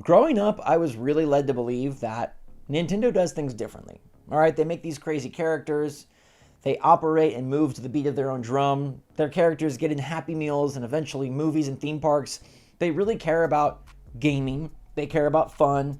Growing up, I was really led to believe that Nintendo does things differently. All right, they make these crazy characters. They operate and move to the beat of their own drum. Their characters get in Happy Meals and eventually movies and theme parks. They really care about gaming. They care about fun.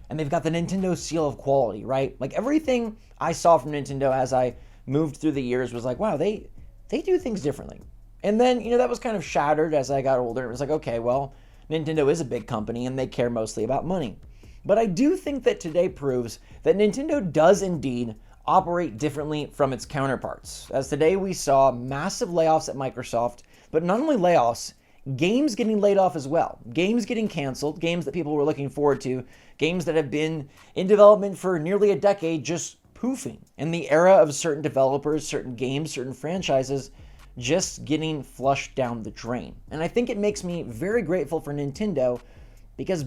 And they've got the Nintendo seal of quality, right? Like everything I saw from Nintendo as I moved through the years was like, wow, they do things differently. And then, that was kind of shattered as I got older. It was like, okay, well, Nintendo is a big company and they care mostly about money. But I do think that today proves that Nintendo does indeed operate differently from its counterparts. As today we saw massive layoffs at Microsoft, but not only layoffs, games getting laid off as well. Games getting canceled, games that people were looking forward to, games that have been in development for nearly a decade just poofing. In the era of certain developers, certain games, certain franchises just getting flushed down the drain. And I think it makes me very grateful for Nintendo because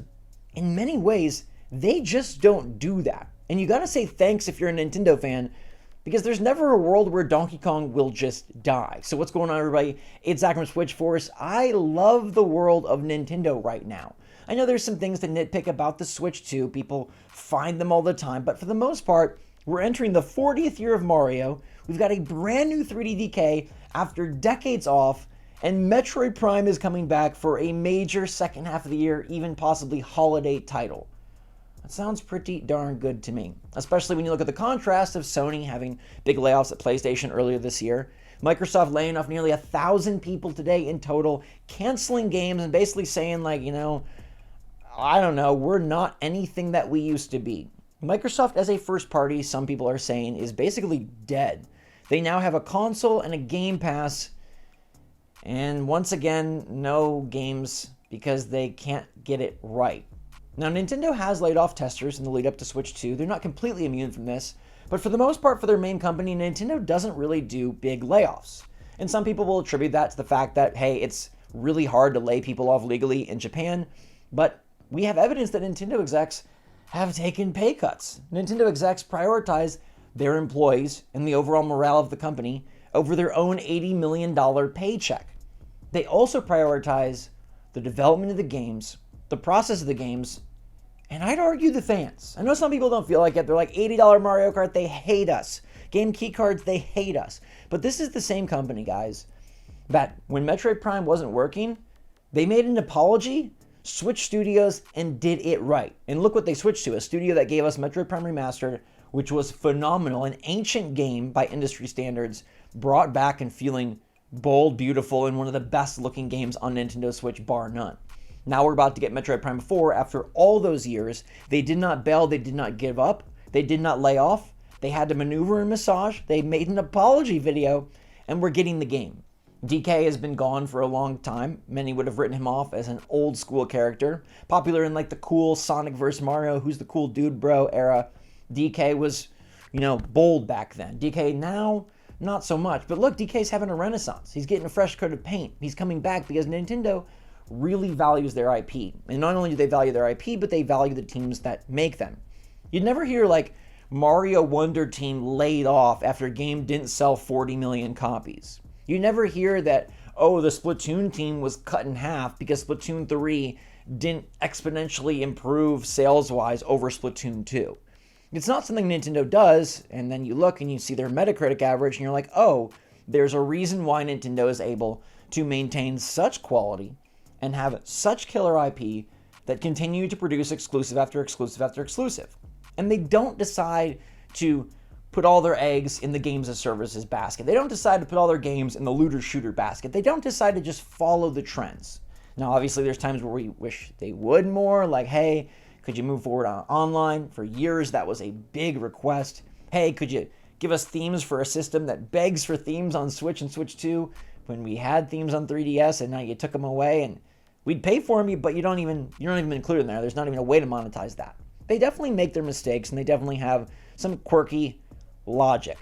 in many ways, they just don't do that. And you gotta say thanks if you're a Nintendo fan, because there's never a world where Donkey Kong will just die. So what's going on, everybody? It's Zach from Switch Force. I love the world of Nintendo right now. I know there's some things to nitpick about the Switch 2. People find them all the time, but for the most part, we're entering the 40th year of Mario. We've got a brand new 3D DK after decades off, and Metroid Prime is coming back for a major second half of the year, even possibly holiday title. That sounds pretty darn good to me, especially when you look at the contrast of Sony having big layoffs at PlayStation earlier this year, Microsoft laying off nearly 1,000 people today in total, canceling games and basically saying like, I don't know, we're not anything that we used to be. Microsoft as a first party, some people are saying, is basically dead. They now have a console and a Game Pass, and once again, no games because they can't get it right. Now, Nintendo has laid off testers in the lead up to Switch 2. They're not completely immune from this, but for the most part, for their main company, Nintendo doesn't really do big layoffs. And some people will attribute that to the fact that, hey, it's really hard to lay people off legally in Japan, but we have evidence that Nintendo execs have taken pay cuts. Nintendo execs prioritize their employees and the overall morale of the company over their own $80 million paycheck. They also prioritize the development of the games, the process of the games, and I'd argue the fans. I know some people don't feel like it. They're like, $80 Mario Kart, they hate us. Game key cards, they hate us. But this is the same company, guys, that when Metroid Prime wasn't working, they made an apology, switched studios, and did it right. And look what they switched to, a studio that gave us Metroid Prime Remastered, which was phenomenal, an ancient game by industry standards, brought back and feeling bold, beautiful, and one of the best looking games on Nintendo Switch, bar none. Now we're about to get Metroid Prime 4 after all those years. They did not bail, they did not give up, they did not lay off, they had to maneuver and massage, they made an apology video, and we're getting the game. DK has been gone for a long time. Many would have written him off as an old school character, popular in like the cool Sonic vs. Mario, who's the cool dude bro era. DK was, bold back then. DK now, not so much. But look, DK's having a renaissance. He's getting a fresh coat of paint. He's coming back because Nintendo really values their IP. And not only do they value their IP, but they value the teams that make them. You'd never hear like Mario Wonder Team laid off after a game didn't sell 40 million copies. You never hear that, the Splatoon team was cut in half because Splatoon 3 didn't exponentially improve sales-wise over Splatoon 2. It's not something Nintendo does, and then you look and you see their Metacritic average, and you're like, there's a reason why Nintendo is able to maintain such quality and have such killer IP that continue to produce exclusive after exclusive after exclusive. And they don't decide to put all their eggs in the games as services basket. They don't decide to put all their games in the looter shooter basket. They don't decide to just follow the trends. Now, obviously, there's times where we wish they would more, like, hey, could you move forward on online? For years, that was a big request. Hey, could you give us themes for a system that begs for themes on Switch and Switch 2 when we had themes on 3DS and now you took them away and we'd pay for them, but you don't even include them there. There's not even a way to monetize that. They definitely make their mistakes and they definitely have some quirky logic.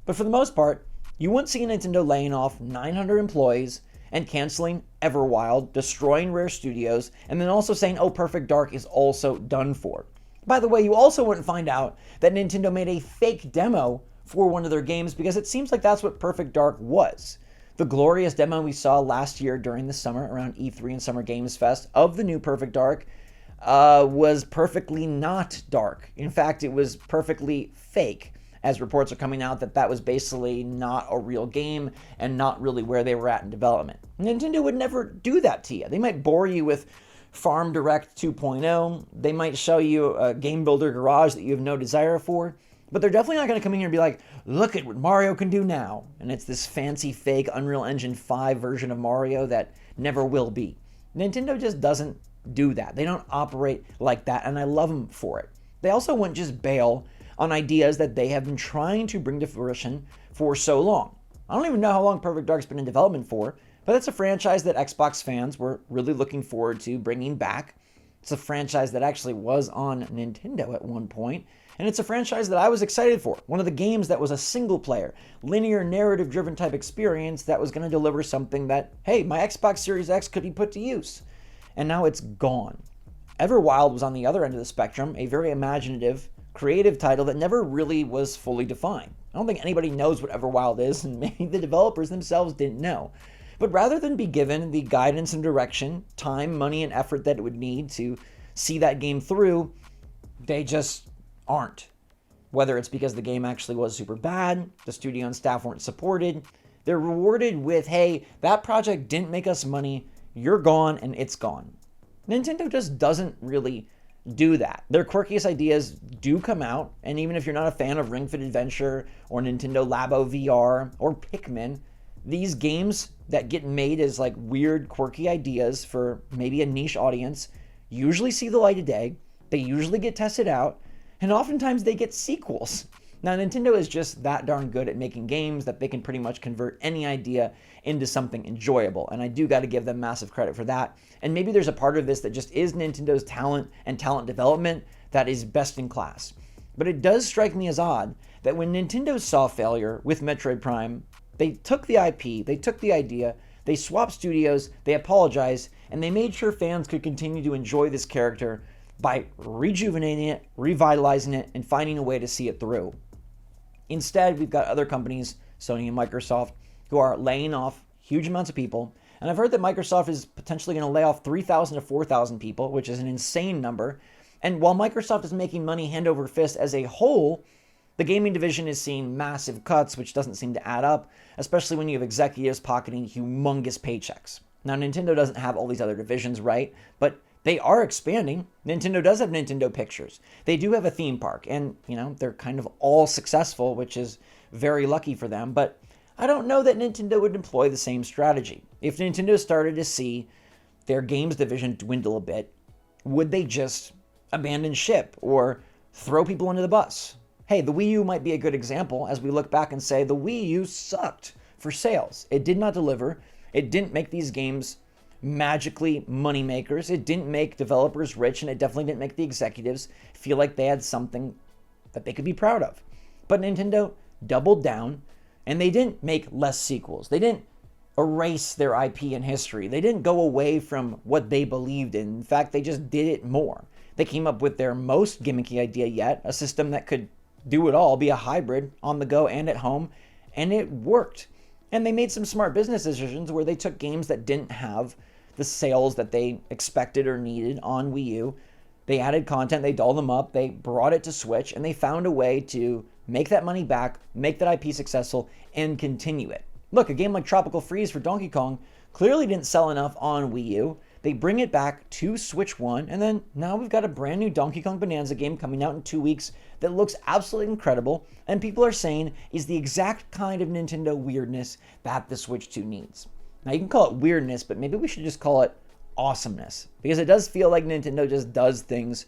But for the most part, you wouldn't see Nintendo laying off 900 employees and canceling Everwild, destroying Rare Studios, and then also saying, Perfect Dark is also done for. By the way, you also wouldn't find out that Nintendo made a fake demo for one of their games because it seems like that's what Perfect Dark was. The glorious demo we saw last year during the summer around E3 and Summer Games Fest of the new Perfect Dark, was perfectly not dark. In fact, it was perfectly fake, as reports are coming out that that was basically not a real game and not really where they were at in development. Nintendo would never do that to you. They might bore you with Farm Direct 2.0. They might show you a game builder garage that you have no desire for, but they're definitely not going to come in here and be like, look at what Mario can do now. And it's this fancy fake Unreal Engine 5 version of Mario that never will be. Nintendo just doesn't do that. They don't operate like that, and I love them for it. They also wouldn't just bail on ideas that they have been trying to bring to fruition for so long. I don't even know how long Perfect Dark's been in development for, but it's a franchise that Xbox fans were really looking forward to bringing back. It's a franchise that actually was on Nintendo at one point, and it's a franchise that I was excited for. One of the games that was a single-player, linear, narrative-driven type experience that was going to deliver something that, hey, my Xbox Series X could be put to use. And now it's gone. Everwild was on the other end of the spectrum, a very imaginative, creative title that never really was fully defined. I don't think anybody knows what Everwild is, and maybe the developers themselves didn't know. But rather than be given the guidance and direction, time, money, and effort that it would need to see that game through, they just aren't. Whether it's because the game actually was super bad, the studio and staff weren't supported, they're rewarded with, hey, that project didn't make us money, you're gone and it's gone. Nintendo just doesn't really do that. Their quirkiest ideas do come out, and even if you're not a fan of Ring Fit Adventure or Nintendo Labo VR or Pikmin, these games that get made as like weird, quirky ideas for maybe a niche audience usually see the light of day, they usually get tested out, and oftentimes they get sequels. Now, Nintendo is just that darn good at making games that they can pretty much convert any idea into something enjoyable, and I do got to give them massive credit for that. And maybe there's a part of this that just is Nintendo's talent and talent development that is best in class. But it does strike me as odd that when Nintendo saw failure with Metroid Prime, they took the IP, they took the idea, they swapped studios, they apologized, and they made sure fans could continue to enjoy this character by rejuvenating it, revitalizing it, and finding a way to see it through. Instead, we've got other companies, Sony and Microsoft, who are laying off huge amounts of people. And I've heard that Microsoft is potentially going to lay off 3,000 to 4,000 people, which is an insane number. And while Microsoft is making money hand over fist as a whole, the gaming division is seeing massive cuts, which doesn't seem to add up, especially when you have executives pocketing humongous paychecks. Now, Nintendo doesn't have all these other divisions, right? But they are expanding. Nintendo does have Nintendo Pictures. They do have a theme park, and, they're kind of all successful, which is very lucky for them. But I don't know that Nintendo would employ the same strategy. If Nintendo started to see their games division dwindle a bit, would they just abandon ship or throw people under the bus? Hey, the Wii U might be a good example as we look back and say the Wii U sucked for sales. It did not deliver. It didn't make these games magically money makers. It didn't make developers rich, and it definitely didn't make the executives feel like they had something that they could be proud of. But Nintendo doubled down, and they didn't make less sequels. They didn't erase their IP and history. They didn't go away from what they believed in. In fact, they just did it more. They came up with their most gimmicky idea yet, a system that could do it all, be a hybrid on the go and at home, and it worked. And they made some smart business decisions where they took games that didn't have the sales that they expected or needed on Wii U. They added content, they dolled them up, they brought it to Switch, and they found a way to make that money back, make that IP successful, and continue it. Look, a game like Tropical Freeze for Donkey Kong clearly didn't sell enough on Wii U. They bring it back to Switch 1, and then now we've got a brand new Donkey Kong Bananza game coming out in 2 weeks that looks absolutely incredible, and people are saying is the exact kind of Nintendo weirdness that the Switch 2 needs. Now, you can call it weirdness, but maybe we should just call it awesomeness, because it does feel like Nintendo just does things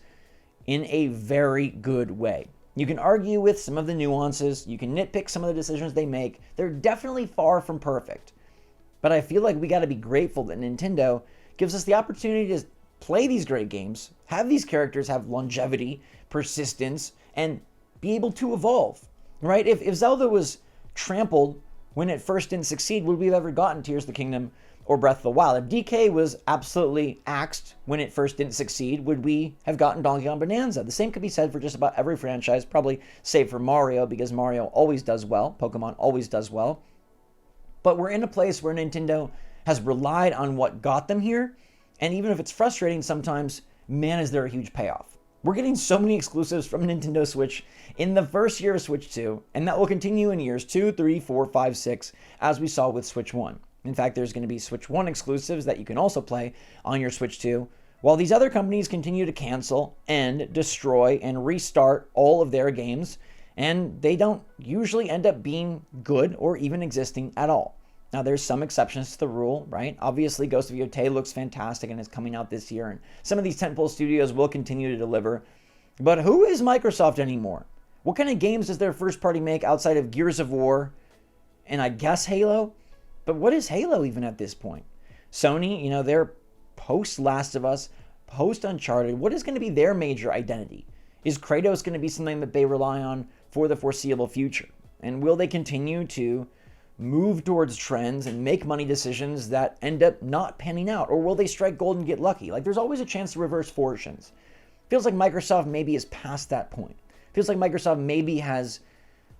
in a very good way. You can argue with some of the nuances, you can nitpick some of the decisions they make. They're definitely far from perfect. But I feel like we got to be grateful that Nintendo gives us the opportunity to play these great games, have these characters have longevity, persistence, and be able to evolve, right? If Zelda was trampled when it first didn't succeed, would we have ever gotten Tears of the Kingdom or Breath of the Wild? If DK was absolutely axed when it first didn't succeed, would we have gotten Donkey Kong Bananza? The same could be said for just about every franchise, probably save for Mario, because Mario always does well, Pokemon always does well. But we're in a place where Nintendo has relied on what got them here, and even if it's frustrating sometimes, man, is there a huge payoff. We're getting so many exclusives from Nintendo Switch in the first year of Switch 2, and that will continue in years 2, 3, 4, 5, 6, as we saw with Switch 1. In fact, there's going to be Switch 1 exclusives that you can also play on your Switch 2, while these other companies continue to cancel and destroy and restart all of their games, and they don't usually end up being good or even existing at all. Now, there's some exceptions to the rule, right? Obviously, Ghost of Yotei looks fantastic and is coming out this year, and some of these tentpole studios will continue to deliver. But who is Microsoft anymore? What kind of games does their first party make outside of Gears of War and I guess Halo? But what is Halo even at this point? Sony, they're post Last of Us, post Uncharted. What is going to be their major identity? Is Kratos going to be something that they rely on for the foreseeable future? And will they continue to move towards trends and make money decisions that end up not panning out? Or will they strike gold and get lucky? Like, there's always a chance to reverse fortunes. Feels like Microsoft maybe is past that point. Feels like Microsoft maybe has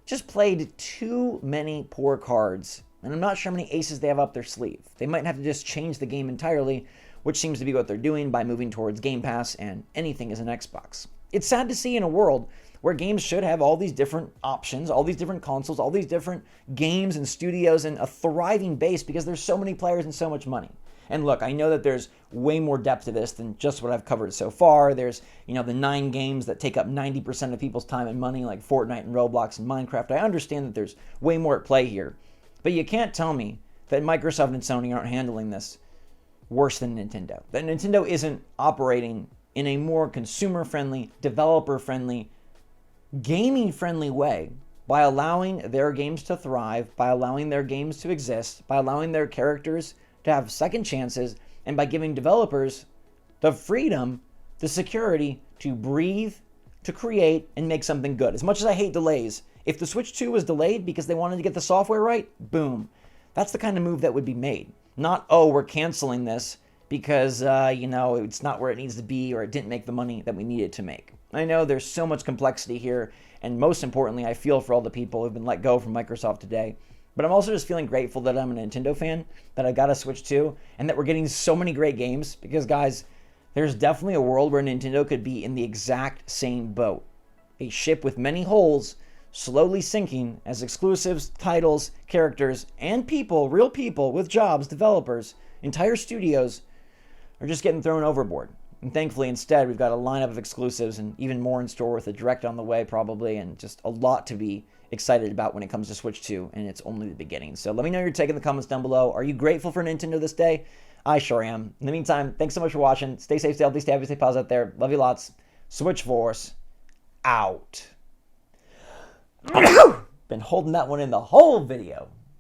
just played too many poor cards, and I'm not sure how many aces they have up their sleeve. They might have to just change the game entirely, which seems to be what they're doing by moving towards Game Pass and anything is an Xbox. It's sad to see in a world where games should have all these different options, all these different consoles, all these different games and studios and a thriving base because there's so many players and so much money. And look, I know that there's way more depth to this than just what I've covered so far. There's, the 9 games that take up 90% of people's time and money, like Fortnite and Roblox and Minecraft. I understand that there's way more at play here. But you can't tell me that Microsoft and Sony aren't handling this worse than Nintendo. That Nintendo isn't operating in a more consumer-friendly, developer-friendly, gaming-friendly way by allowing their games to thrive, by allowing their games to exist, by allowing their characters to have second chances, and by giving developers the freedom, the security to breathe, to create, and make something good. As much as I hate delays, if the Switch 2 was delayed because they wanted to get the software right, boom. That's the kind of move that would be made. Not, we're canceling this because, it's not where it needs to be or it didn't make the money that we needed to make. I know there's so much complexity here, and most importantly, I feel for all the people who've been let go from Microsoft today. But I'm also just feeling grateful that I'm a Nintendo fan, that I got a Switch 2, and that we're getting so many great games. Because, guys, there's definitely a world where Nintendo could be in the exact same boat. A ship with many holes, slowly sinking as exclusives, titles, characters, and people, real people with jobs, developers, entire studios, are just getting thrown overboard. And thankfully, instead, we've got a lineup of exclusives and even more in store with a direct on the way, probably, and just a lot to be excited about when it comes to Switch 2, and it's only the beginning. So let me know your take in the comments down below. Are you grateful for Nintendo this day? I sure am. In the meantime, thanks so much for watching. Stay safe, stay healthy, stay happy, stay positive out there. Love you lots. Switch Force out. Been holding that one in the whole video.